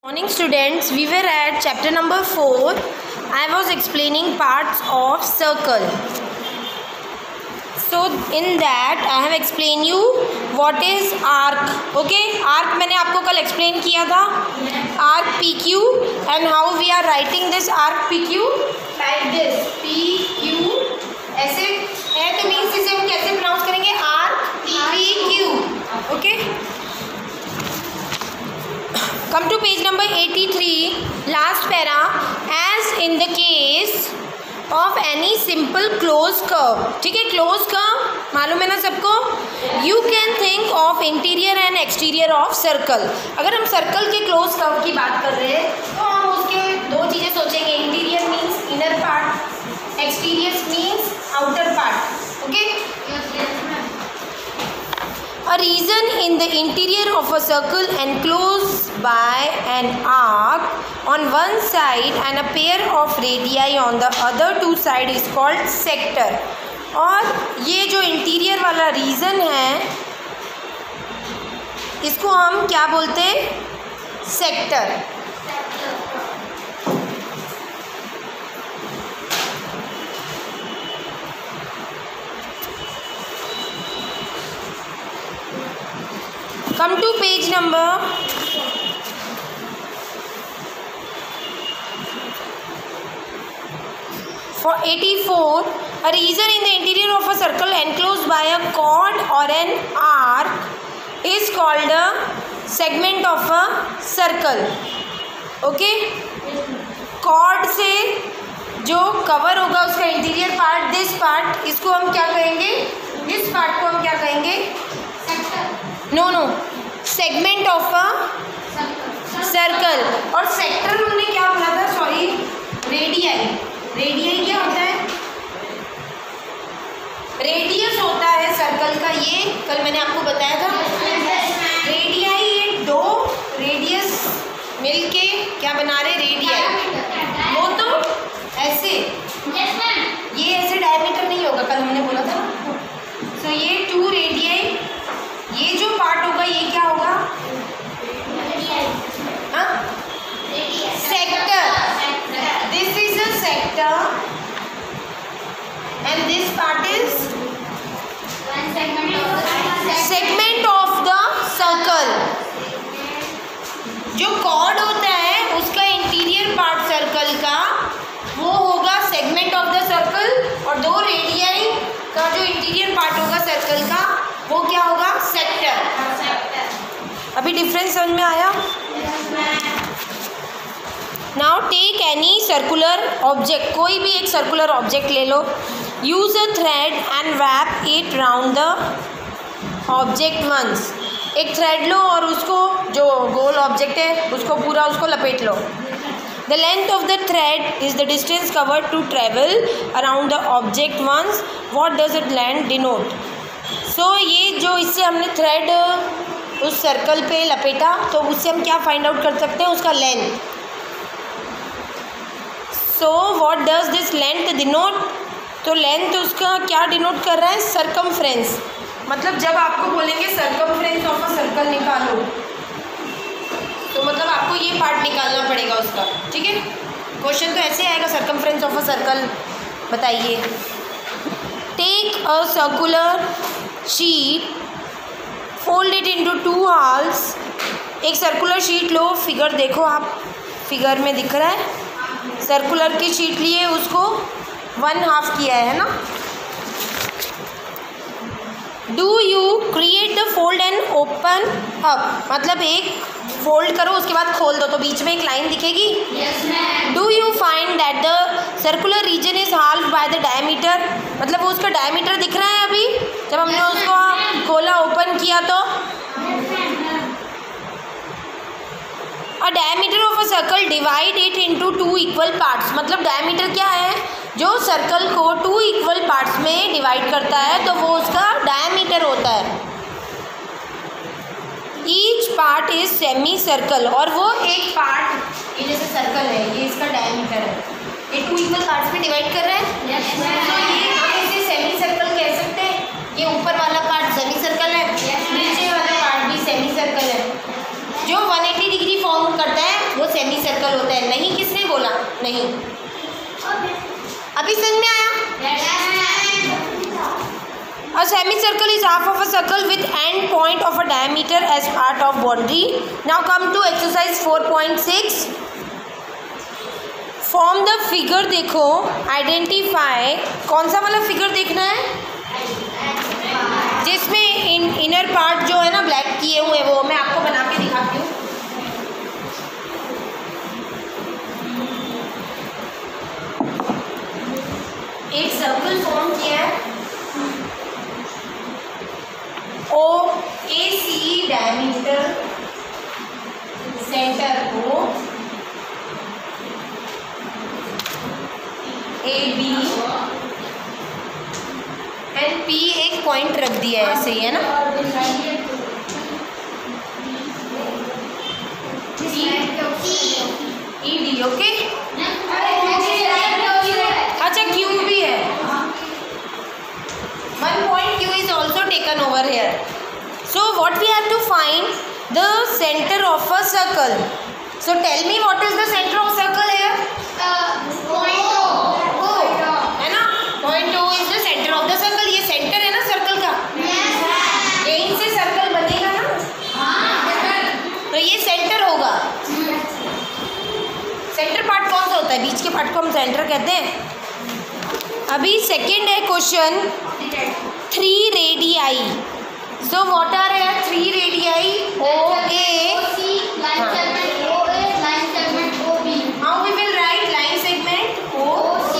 Morning students, we were at chapter number 4. I was explaining parts of circle. So in that I have explained you what is arc. Okay, arc मैंने आपको कल explain किया था. Arc PQ and how we are writing this arc PQ like this. PQ ऐसे है तो means इसे हम कैसे pronounce करेंगे? Arc PQ. Okay. Come to page number 83, last para. As in the case of any simple closed curve, ठीक है, closed curve मालूम है ना सबको. You can think of interior and exterior of circle. अगर हम circle के closed curve की बात कर रहे हैं तो हम उसके दो चीज़ें सोचेंगे. Interior means inner part, exterior means outer part. Okay? A region in the interior of a circle enclosed by an arc on one side and a pair of radii on the other two sides is called sector. और ये जो interior वाला reason है इसको हम क्या बोलते हैं? Sector. Come to page number 84. A region in the interior of a circle enclosed by a chord or an arc is called a segment of a circle. Okay? chord से जो cover होगा उसका इंटीरियर पार्ट, दिस पार्ट, इसको हम क्या कहेंगे? इस part को हम क्या कहेंगे? No segment of a circle. और सेक्टर हमने क्या बोला था? Sorry, radii. रेडियाई क्या होता है? रेडियस होता है सर्कल का. ये कल मैंने आपको बताया था. रेडियाई ये दो रेडियस मिलके क्या बना रहे? रेडियाई. वो तो ऐसे, ये ऐसे डायमीटर नहीं होगा, कल हमने बोला था. सो ये टू रेडियाई, ये जो पार्ट होगा ये क्या होगा? Sector. This is a sector and this part is segment of the circle. जो कॉर्ड होता है उसका इंटीरियर पार्ट सर्कल का वो होगा सेगमेंट ऑफ द सर्कल, और दो रेडियाई का जो इंटीरियर पार्ट होगा सर्कल का वो क्या होगा? सेक्टर. अभी डिफरेंस समझ में आया? Now take any circular object. कोई भी एक सर्कुलर ऑब्जेक्ट ले लो. Use a thread and wrap it round the object once. एक थ्रेड लो और उसको जो गोल ऑब्जेक्ट है उसको पूरा उसको लपेट लो. The length of the thread is the distance covered to travel around the object once. What does it length denote? So ये जो इससे हमने थ्रेड उस सर्कल पे लपेटा तो उससे हम क्या फाइंड आउट कर सकते हैं? उसका length. So what does this length denote? तो लेंथ उसका क्या डिनोट कर रहा है? सर्कमफ्रेंस. मतलब जब आपको बोलेंगे सर्कमफ्रेंस ऑफ अ सर्कल निकालो तो मतलब आपको ये पार्ट निकालना पड़ेगा उसका. ठीक है, क्वेश्चन तो ऐसे आएगा, सर्कमफ्रेंस ऑफ अ सर्कल बताइए. Take a circular sheet, fold it into two halves. एक सर्कुलर शीट लो. फिगर देखो आप, फिगर में दिख रहा है. सर्कुलर की शीट लिए उसको वन हाफ किया है ना. Do you create the fold and open up. मतलब एक फोल्ड करो उसके बाद खोल दो तो बीच में एक लाइन दिखेगी. Do you find that the circular region is half by the diameter. मतलब वो उसका डायमीटर दिख रहा है अभी जब हमने उसको खोला, ओपन किया तो. A diameter of a circle divide it into two equal parts. मतलब डायमीटर क्या है? जो सर्कल को टू इक्वल पार्ट्स में डिवाइड करता है तो वो उसका डायमीटर होता है. Each part is semi circle. और वो एक पार्ट, ये जैसे सर्कल है, ये इसका डायमीटर है, ये टू इक्वल पार्ट्स में डिवाइड कर रहे हैं. तो ये हम इसे सेमी सर्कल कह सकते हैं. ये ऊपर वाला पार्ट सेमी सर्कल है, नीचे वाला पार्ट भी सेमी सर्कल है. जो 180 डिग्री फॉर्म करता है सर्कल होता है। नहीं किसने बोला? नहीं। अभी समझ में आया? A semicircle is half of a circle with end point of a diameter as part of boundary. Now come to exercise 4.6. Form the figure. देखो identify, कौन सा वाला फिगर देखना है? जिसमें इनर पार्ट जो है ना ब्लैक किए हुए, वो मैं आपको बना के दिखाती हूँ। एक सर्कल फॉर्म किया है, OAC diameter, centre O, AB and P एक पॉइंट रख दिया है ऐसे ही, है ना? ED, okay. अच्छा Q भी है, 1 point Q is also taken over here. So what we have to find the center of a circle. So tell me what is the center of circle here? Point O. है ना? Point O is the center of the circle. ये center है ना circle का? यहीं से circle बनेगा ना? तो ये सेंटर होगा। सेंटर पार्ट कौन सा होता है? बीच के पार्ट को हम सेंटर कहते हैं। अभी सेकंड है question, 3 radii. So what are 3 radii? OA, how we will write line segment? OC,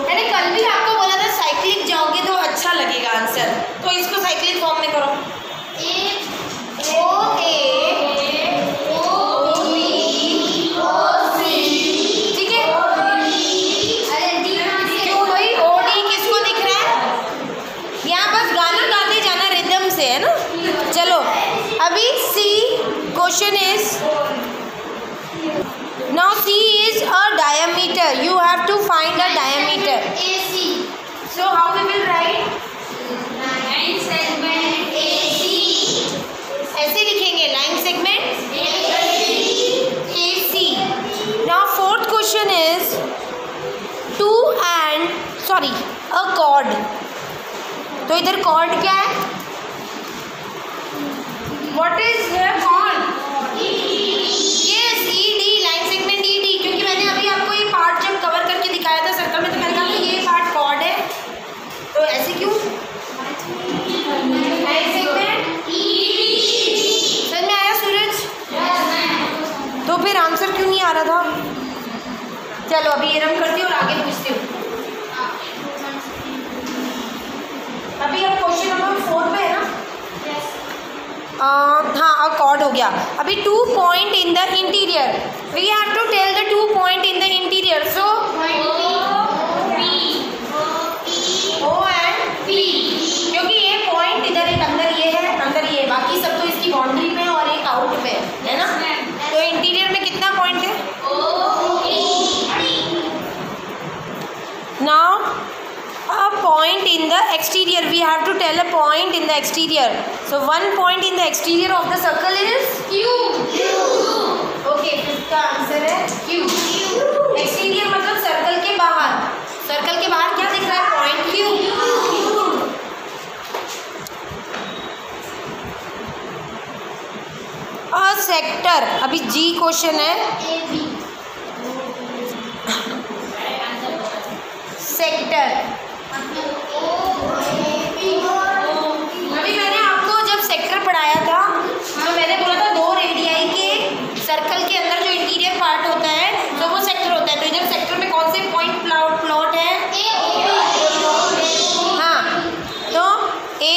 मैंने कल भी आपको बोला था साइक्लिक जाओगे तो अच्छा लगेगा आंसर, तो इसको साइक्लिक फॉर्म में करो। Question is, now C is a diameter. You have to find a diameter. AC. So how we will write? Line segment AC. ऐसे लिखेंगे line segment AC. Now fourth question is a chord. तो इधर chord क्या है? What is here chord? Yes, ED, line segment ED. क्योंकि मैंने अभी आपको ये पार्ट जब कवर करके दिखाया था सर्कल में, तो मैंने कहा था ये पार्ट कॉर्ड है, तो ऐसे क्यों? लाइन सेगमेंट समझ में आया सूरज? तो फिर आंसर क्यों नहीं आ रहा था? चलो अभी ये रम करती हूँ और आगे पूछती हूँ। अभी अब क्वेश्चन नंबर 4 पे है ना? हाँ, अ कॉर्ड हो गया। अभी 2 point in the interior. We have to tell the 2 point in the interior. So O and P. क्योंकि ये पॉइंट इधर एक अंदर ये है, अंदर ये, बाकी सब तो इसकी बाउंड्री में और एक आउट में है ना? तो इंटीरियर में कितना पॉइंट है? Now a point in the exterior. We have to tell a point in the exterior. So 1 point in the exterior of the circle is Q. Okay, इसका आंसर है Q. एक्सटीरियर मतलब circle के बाहर। Circle के बाहर क्या दिख रहा है? Point Q. अ सेक्टर, अभी G क्वेश्चन है। सेक्टर अभी मैंने आपको जब सेक्टर पढ़ाया था तो मैंने बोला था 2 रेडियाई के सर्कल के अंदर जो इंटीरियर पार्ट होता है तो वो सेक्टर होता है। तो इधर सेक्टर में कौन से पॉइंट प्लॉट है? हाँ, तो A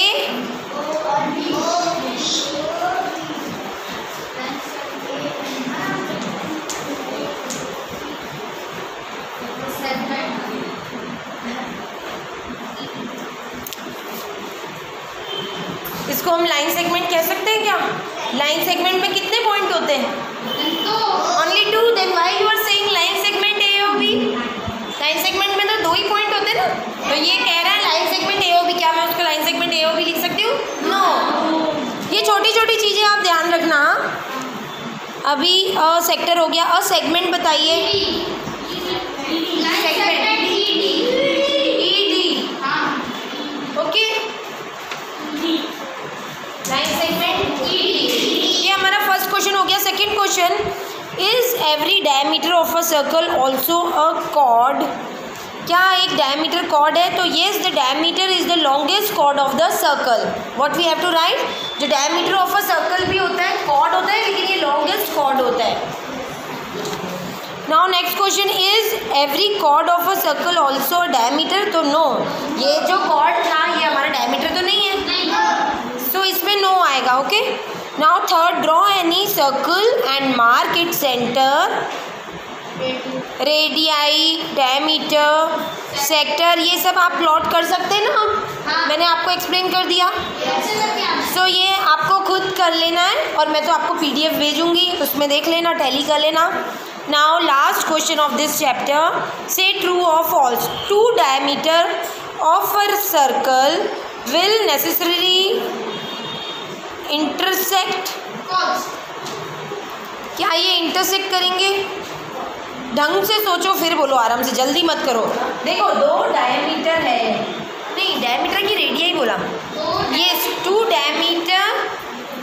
इसको हम लाइन सेगमेंट कह सकते हैं क्या? लाइन सेगमेंट में कितने पॉइंट होते हैं? Only 2. Then why you are saying line segment A और B? लाइन सेगमेंट में तो 2 ही पॉइंट होते हैं ना। तो ये कह रहा है लाइन सेगमेंट A और B। क्या मैं उसको लाइन सेगमेंट A KO भी लिख सकती हूँ, नो। ये छोटी छोटी चीज़ें आप ध्यान रखना। अभी अ सेक्टर हो गया, अ सेगमेंट बताइए। ओके, लाइन सेगमेंट ये हमारा फर्स्ट क्वेश्चन हो गया। Second question, is every diameter of a circle also a chord? क्या एक डायमीटर कॉर्ड है? तो yes, the diameter is the longest chord of the circle. What we have to write, जो diameter of a circle भी होता है, cord होता है, लेकिन ये लॉन्गेस्ट कॉर्ड होता है। Now next question, is every chord of a circle also diameter? तो नो, ये जो कॉर्ड था ये हमारा डायमीटर तो नहीं है, सो इसमें नो आएगा। Okay, now third, draw any circle and mark it centre. Radii, diameter, sector, ये सब आप प्लॉट कर सकते हैं ना। हाँ। मैंने आपको एक्सप्लेन कर दिया। सो ये आपको खुद कर लेना है, और मैं तो आपको PDF भेजूंगी, उसमें देख लेना, टैली कर लेना। Now last question of this chapter, say true और false. Two diameter of a circle will necessary intersect. क्या ये इंटरसेक्ट करेंगे? ढंग से सोचो, फिर बोलो, आराम से, जल्दी मत करो। देखो, दो डायमीटर है, नहीं डायमीटर की रेडियाई बोला। Yes, two diameter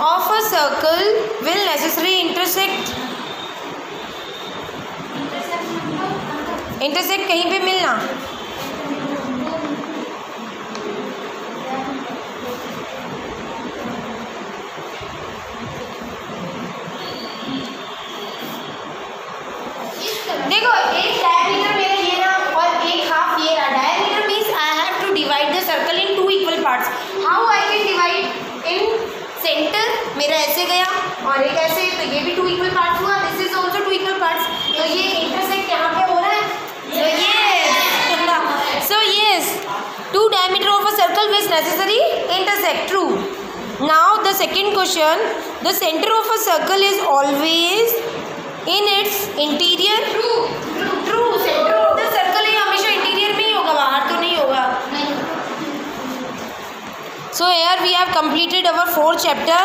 of a circle will necessary intersect. Intersect कहीं पे मिलना। देखो, एक डायमीटर मेरा ये रहा और एक हाफ ये रहा। Diameter means I have to divide the circle in 2 equal parts. How I can divide? In centre मेरा ऐसे गया और एक ऐसे, तो ये भी 2 इक्वल पार्ट्स हुआ। This is also 2 equal parts. तो ये इंटरसेक्ट यहाँ पे हो रहा है। So yes, two diameter of a circle is necessary intersect. True. Now the second question, the center of a circle is always in its interior. True. True. Center of the circle ये हमेशा interior में ही होगा, बाहर तो नहीं होगा। So here we have completed our 4th chapter.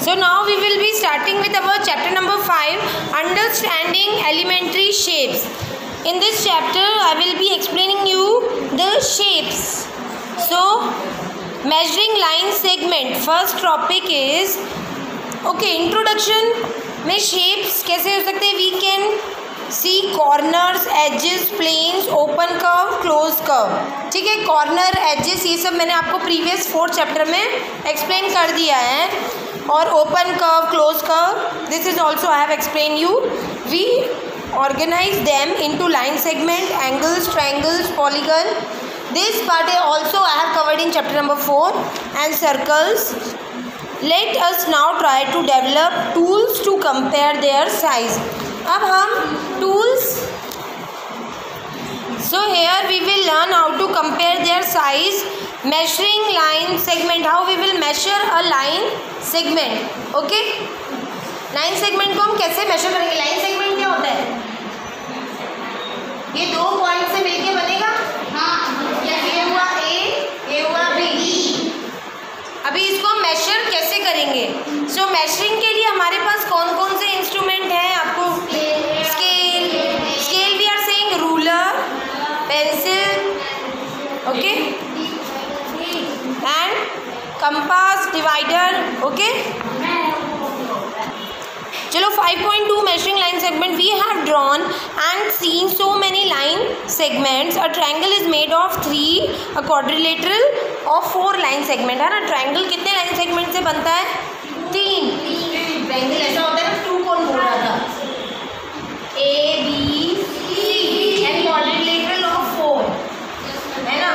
So now we will be starting with our chapter number 5, understanding elementary shapes. In this chapter I will be explaining you the shapes. So measuring line segment, first topic is okay, introduction में shapes कैसे हो सकते हैं? We can see corners, edges, planes, open curve, closed curve. ठीक है, corner, edges, ये सब मैंने आपको प्रीवियस 4th चैप्टर में एक्सप्लेन कर दिया है। और open curve, close curve, this is also I have explain you. We organise them into line segment, angles, triangles, polygon. This part also I have covered in chapter number 4. And circles. Let us now try to develop tools to compare their size. अब हम tools, so here we will learn how to compare their size. Measuring line segment, how we will measure a line segment. Okay, line segment को हम कैसे measure करेंगे? line segment क्या होता है? ये 2 पॉइंट से मिलके बनेगा। हाँ, ये हुआ A, ये हुआ B। अभी इसको मेजर कैसे करेंगे? सो मेजरिंग के लिए हमारे पास कौन कौन से इंस्ट्रूमेंट हैं? आपको scale we are saying, ruler, pencil, okay, and compass, divider, okay. चलो 5.2 measuring line segment. We have drawn and seen so many line segments. A triangle is made of 3, a quadrilateral of 4 line segment, है ना। Triangle कितने line segment से बनता है? 3। Triangle ऐसा होता है ना, 2 कौन बोल रहा था? A, B, C and quadrilateral of 4, है ना।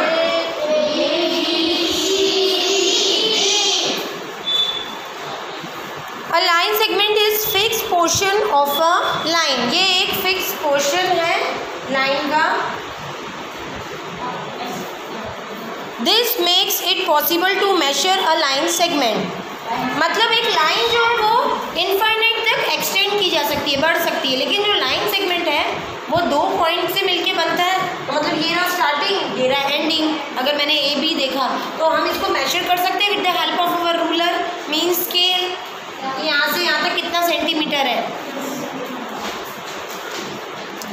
A line segment is fixed portion of a line. ये एक फिक्स पोर्शन है लाइन का। This makes it possible to measure a line segment. मतलब एक लाइन जो है वो इनफाइनाइट तक एक्सटेंड की जा सकती है, बढ़ सकती है, लेकिन जो लाइन सेगमेंट है वो 2 पॉइंट से मिलके बनता है। तो मतलब ये रहा स्टार्टिंग, ये रहा एंडिंग। अगर मैंने ए बी देखा तो हम इसको मेजर कर सकते हैं with the help of our ruler mean scale. यहाँ से यहाँ तक कितना सेंटीमीटर है।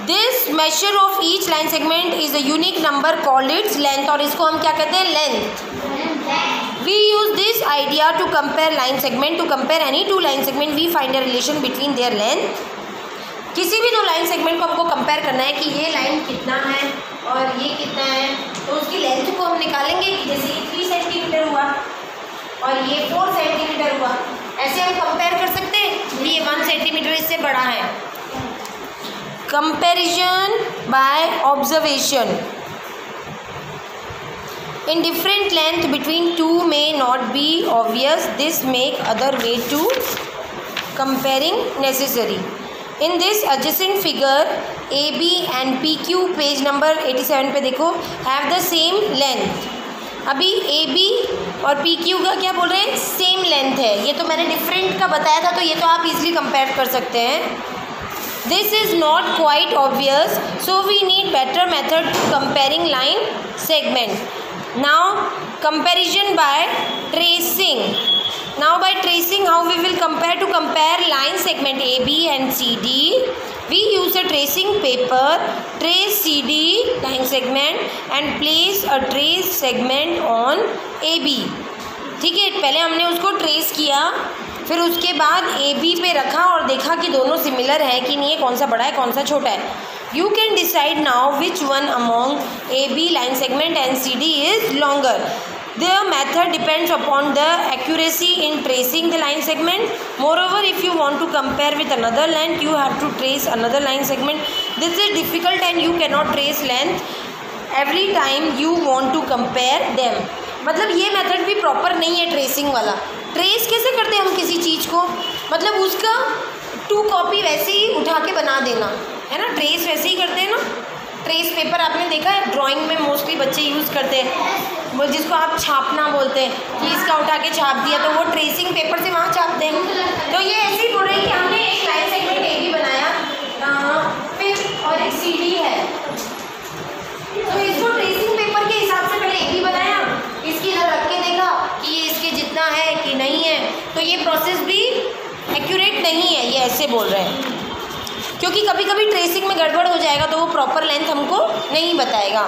This measure of each line segment is a unique number called its length, और इसको हम क्या कहते हैं, length. We use this idea to compare line segment. To compare any two line segment we find a relation between their length. किसी भी दो line segment को हमको कंपेयर करना है कि ये लाइन कितना है और ये कितना है, तो उसकी लेंथ को हम निकालेंगे कि जैसे ये 3 सेंटीमीटर हुआ और ये 4 सेंटीमीटर हुआ, ऐसे हम कंपेयर कर सकते हैं। ये 1 सेंटीमीटर इससे बड़ा है। Comparison by observation. In different length between two may not be obvious. This make other way to comparing necessary. In this adjacent figure, AB and PQ page number 87 पे देखो have the same length. अभी AB और PQ का क्या बोल रहे हैं, same length है। ये तो मैंने डिफरेंट का बताया था, तो ये तो आप इजीली कंपेयर कर सकते हैं। This is not quite obvious, so we need better method to comparing line segment. Now comparison by tracing. Now by tracing, how we will compare line segment AB and CD. We use a tracing paper, trace CD line segment and place a trace segment on AB. ठीक है, पहले हमने उसको trace किया, फिर उसके बाद AB पे रखा और देखा कि दोनों सिमिलर है कि नहीं है, कौन सा बड़ा है कौन सा छोटा है। You can decide now which one among AB line segment and CD is longer. The method depends upon the accuracy in tracing the line segment. Moreover, if you want to compare with another length, you have to trace another line segment. This is difficult and you cannot trace length every time you want to compare them. मतलब ये method भी proper नहीं है tracing वाला। Trace कैसे करते हैं हम किसी चीज़ को, मतलब उसका 2 कॉपी वैसे ही उठा के बना देना है ना, ट्रेस वैसे ही करते हैं ना। ट्रेस पेपर आपने देखा है, ड्राइंग में मोस्टली बच्चे यूज़ करते हैं, वो जिसको आप छापना बोलते हैं कि इसका उठा के छाप दिया, तो वो ट्रेसिंग पेपर से वहाँ छापते हैं। तो ये ऐसे ही बोल रहे हैं कि हमने एक लाइन सेगमेंट ए भी बनाया फिर और एक सी डी है, तो इसको ट्रेसिंग पेपर के हिसाब से पहले ए भी बनाया, इसकी इधर रख के देखा कि ये इसके जितना है कि नहीं है, तो ये प्रोसेस भी एक्यूरेट नहीं है, ये ऐसे बोल रहे हैं, क्योंकि कभी कभी ट्रेसिंग में गड़बड़ हो जाएगा तो वो प्रॉपर लेंथ हमको नहीं बताएगा।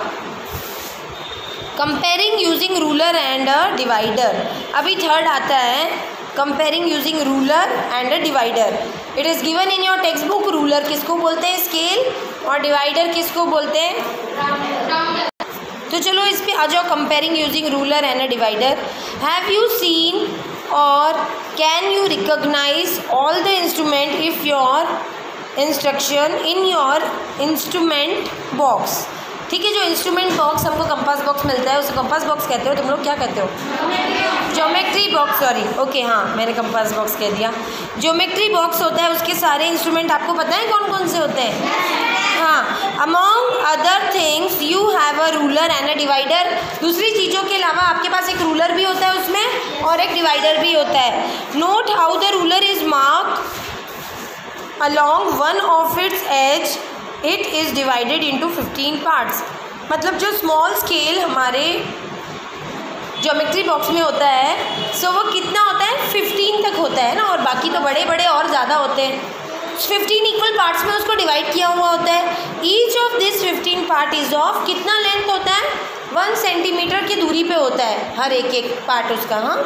Comparing using ruler and a divider. अभी थर्ड आता है comparing using ruler and a divider. It is given in your text book. Ruler किसको बोलते हैं, स्केल, और डिवाइडर किसको बोलते हैं। तो चलो इस पे आ जाओ, comparing using ruler and a divider. Have you seen और can you recognise all the instrument if your instruction in your instrument box. ठीक है, जो इंस्ट्रूमेंट बॉक्स हमको कंपास बॉक्स मिलता है उसे कंपास बॉक्स कहते हो, तुम लोग क्या कहते हो, ज्योमेट्री बॉक्स, सॉरी ओके, हाँ मैंने कंपास बॉक्स कह दिया। ज्योमेट्री बॉक्स होता है, उसके सारे इंस्ट्रूमेंट आपको पता है कौन कौन से होते हैं। हाँ, among other things you have a ruler and a divider. दूसरी चीज़ों के अलावा आपके पास एक रूलर भी होता है उसमें और एक डिवाइडर भी होता है। Note how the ruler is mark along one of its edge, it is divided into 15 parts। मतलब जो स्मॉल स्केल हमारे ज्योमेट्री बॉक्स में होता है, सो वो कितना होता है, 15 तक होता है ना, और बाकी तो बड़े बड़े और ज़्यादा होते हैं। 15 इक्वल पार्ट्स में उसको डिवाइड किया हुआ होता है। Each of this 15 part is of कितना लेंथ होता है, 1 सेंटीमीटर की दूरी पे होता है हर एक पार्ट उसका। हाँ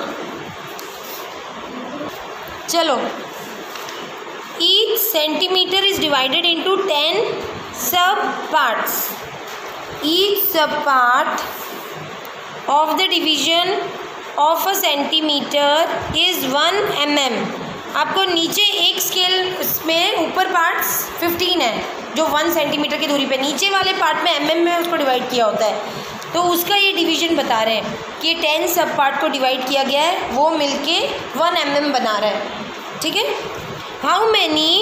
चलो, each centimeter is divided into 10 sub parts. Each sub part of the division of a centimeter is 1 mm. आपको नीचे एक स्केल में ऊपर पार्ट्स 15 है जो 1 सेंटीमीटर की दूरी पे, नीचे वाले पार्ट में mm में उसको डिवाइड किया होता है, तो उसका ये डिवीजन बता रहे हैं कि 10 सब पार्ट को डिवाइड किया गया है, वो मिलके 1 mm बना रहा है। ठीक है, हाउ मैनी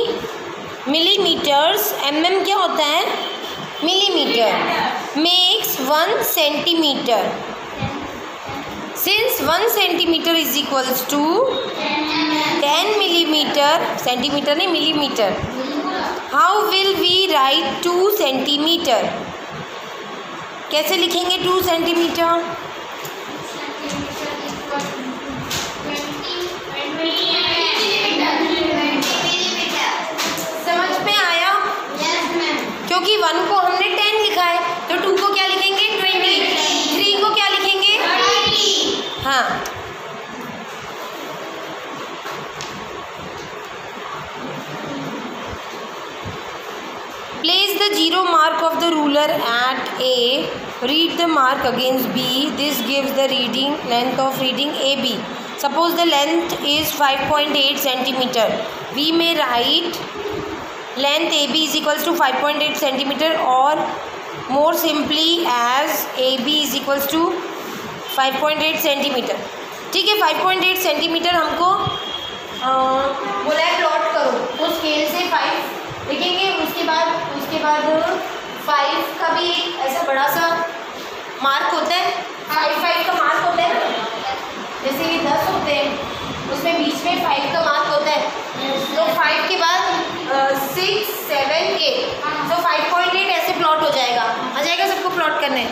मिलीमीटर्स, mm क्या होता है, millimetre, makes 1 centimetre. Since 1 centimetre is equals to 10 millimetre, centimetre नहीं millimetre, how will we write 2 centimetre. कैसे लिखेंगे 2 सेंटीमीटर? समझ में आया? क्योंकि 1 को हमने 10 लिखा है तो 2 को क्या लिखेंगे 20, 3 को क्या लिखेंगे 30। हाँ, place the 0 mark of the ruler at A, read the mark against B. This gives the reading length of reading AB. Suppose the length is 5.8 centimeter. We may write length AB is equals to 5.8 centimeter or more simply as AB is equals to 5.8 centimeter. ठीक है, 5.8 centimetre हमको बोला है plot करो, तो scale से 5 लिखेंगे। उसके बाद 5 का भी एक ऐसा बड़ा सा मार्क होता है, 5 का मार्क होता है ना, जैसे ये 10 होते हैं उसमें बीच में 5 का मार्क होता है, तो 5 के बाद 6, 7, 8, तो 5.8 ऐसे प्लॉट हो जाएगा। आ जाएगा सबको प्लॉट करने?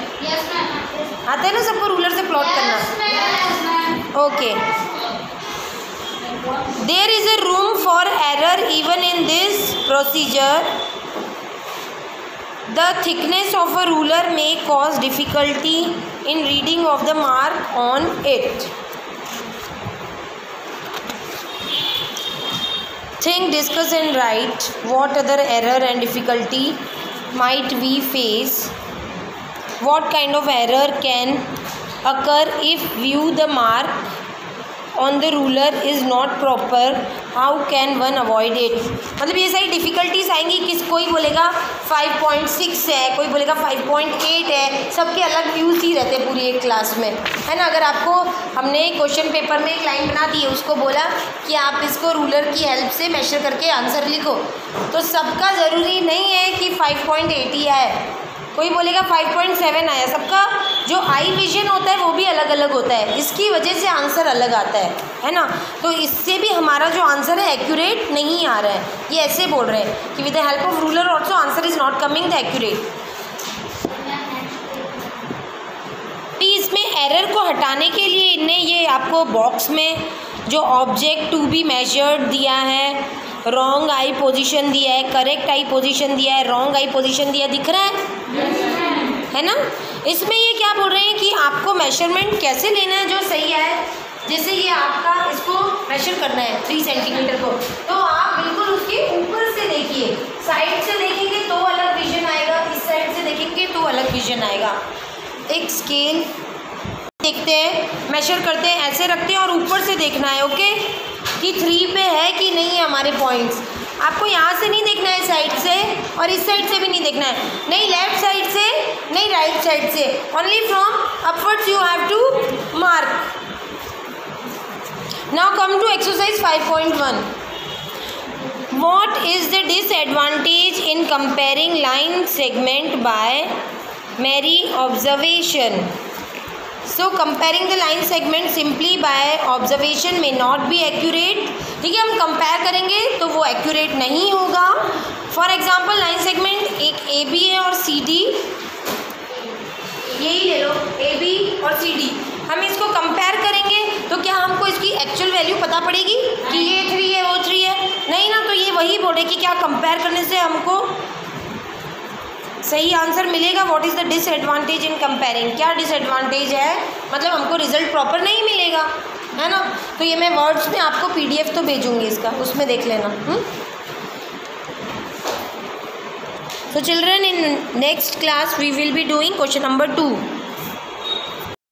आता है ना सबको रूलर से प्लॉट करना? Okay. There is a room for error even in this procedure. The thickness of a ruler may cause difficulty in reading of the mark on it. Think, discuss and write what other error and difficulty might we face. What kind of error can occur if view the mark on the ruler is not proper? How can one avoid it? मतलब ये सारी difficulties आएंगी। कोई बोलेगा 5.6 है, कोई बोलेगा 5.8 है, सबके अलग व्यूज़ ही रहते हैं पूरी एक क्लास में, है ना। अगर आपको हमने क्वेश्चन पेपर में एक लाइन बना दी है, उसको बोला कि आप इसको रूलर की हेल्प से मेजर करके आंसर लिखो, तो सबका ज़रूरी नहीं है कि 5.8 ही आए, कोई बोलेगा 5.7 आया। सबका जो आई विजन होता है वो भी अलग अलग होता है, इसकी वजह से आंसर अलग आता है ना। तो इससे भी हमारा जो आंसर है एक्यूरेट नहीं आ रहा है। ये ऐसे बोल रहे हैं कि with the help of ruler also answer is not coming the accurate. इसमें एरर को हटाने के लिए इनने ये आपको बॉक्स में जो ऑब्जेक्ट टू बी मेजर्ड दिया है, रॉन्ग आई पोजीशन दिया है, करेक्ट आई पोजीशन दिया है, रॉन्ग आई पोजीशन दिया, दिख रहा है ना। इसमें ये क्या बोल रहे हैं कि आपको मेजरमेंट कैसे लेना है जो सही है। जैसे ये आपका इसको मेजर करना है 3 सेंटीमीटर को, तो आप बिल्कुल उसके ऊपर से देखिए, साइड से देखेंगे तो अलग विजन आएगा, इस साइड से देखेंगे तो अलग विजन आएगा। एक स्केल देखते हैं, मेजर करते हैं, ऐसे रखते हैं और ऊपर से देखना है, ओके, कि 3 पे है कि नहीं है हमारे पॉइंट्स। आपको यहाँ से नहीं देखना है साइड से, और इस साइड से भी नहीं देखना है, नहीं लेफ्ट साइड से, नहीं राइट साइड से, only from upwards you have to mark. Now come to exercise 5.1. What is the disadvantage in comparing line segment by mere observation? So comparing the line segment simply by observation may not be accurate. ठीक है, हम compare करेंगे तो वो accurate नहीं होगा। For example line segment एक A B है और सी डी, यही ले लो ए बी और सी डी, हम इसको कंपेयर करेंगे तो क्या हमको इसकी एक्चुअल वैल्यू पता पड़ेगी कि ये 3 है वो 3 है? नहीं ना। तो ये वही बोले कि क्या कंपेयर करने से हमको सही आंसर मिलेगा। What is the disadvantage in comparing? क्या डिसएडवांटेज है, मतलब हमको रिजल्ट प्रॉपर नहीं मिलेगा, है ना। तो ये मैं वर्ड्स में आपको PDF तो भेजूँगी इसका, उसमें देख लेना। So children, in next class we will be doing question number 2.